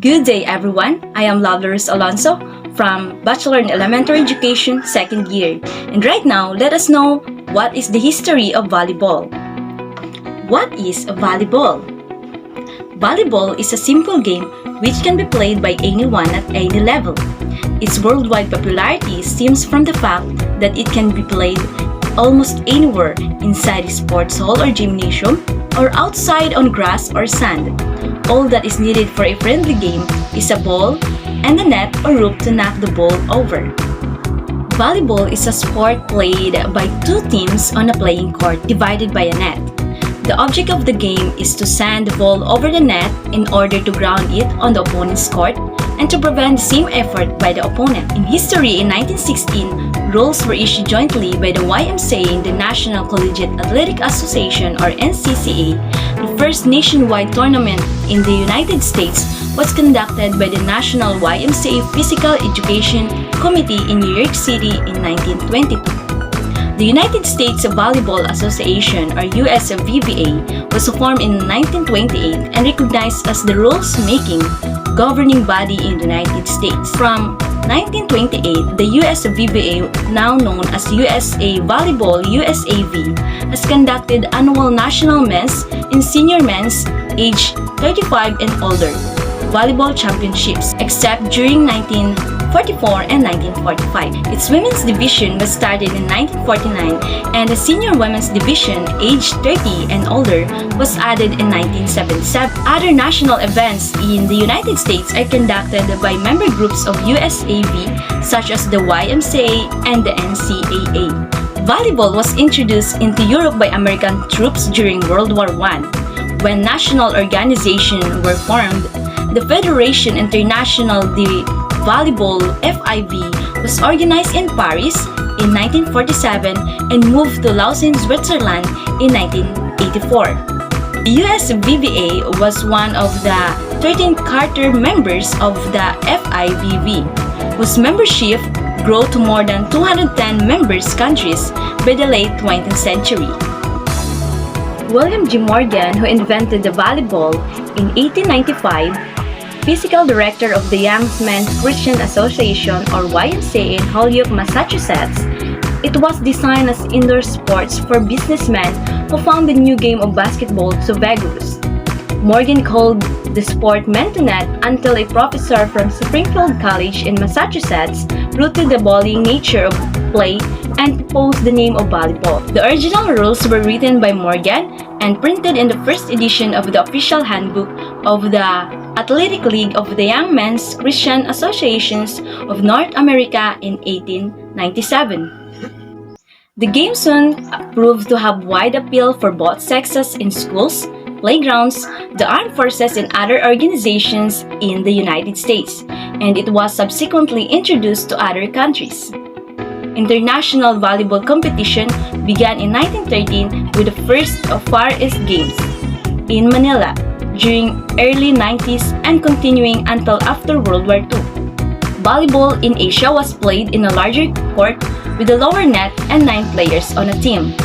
Good day everyone, I am Loveless Alonso from Bachelor in Elementary Education 2nd year. And right now, let us know what is the history of volleyball. What is volleyball? Volleyball is a simple game which can be played by anyone at any level. Its worldwide popularity stems from the fact that it can be played almost anywhere inside a sports hall or gymnasium or outside on grass or sand. All that is needed for a friendly game is a ball and a net or rope to knock the ball over. Volleyball is a sport played by two teams on a playing court divided by a net. The object of the game is to send the ball over the net in order to ground it on the opponent's court and to prevent the same effort by the opponent. In history, in 1916, rules were issued jointly by the YMCA and the National Collegiate Athletic Association or NCCA. The first nationwide tournament in the United States was conducted by the National YMCA Physical Education Committee in New York City in 1922. The United States Volleyball Association or USVBA was formed in 1928 and recognized as the rules-making governing body in the United States. From 1928, the USVBA, now known as USA Volleyball USAV, has conducted annual national men's and senior men's age 35 and older volleyball championships, except during 1944 and 1945. Its women's division was started in 1949 and the senior women's division, aged 30 and older, was added in 1977. Other national events in the United States are conducted by member groups of USAV such as the YMCA and the NCAA. Volleyball was introduced into Europe by American troops during World War I. When national organizations were formed, the Fédération Internationale de Volleyball (FIV) was organized in Paris in 1947 and moved to Lausanne, Switzerland in 1984. The USVBA was one of the 13 charter members of the FIVB, whose membership grew to more than 210 members countries by the late 20th century. William G. Morgan, who invented the volleyball in 1895, Physical Director of the Young Men's Christian Association or YMCA in Holyoke, Massachusetts, it was designed as indoor sports for businessmen who found the new game of basketball so vigorous. Morgan called the sport men-to-net until a professor from Springfield College in Massachusetts rooted the bullying nature of play and proposed the name of volleyball. The original rules were written by Morgan and printed in the first edition of the official handbook of the Athletic League of the Young Men's Christian Associations of North America in 1897. The game soon proved to have wide appeal for both sexes in schools, playgrounds, the armed forces, and other organizations in the United States, and it was subsequently introduced to other countries. International volleyball competition began in 1913 with the first of Far East Games in Manila during early 90s and continuing until after World War II. Volleyball in Asia was played in a larger court with a lower net and 9 players on a team.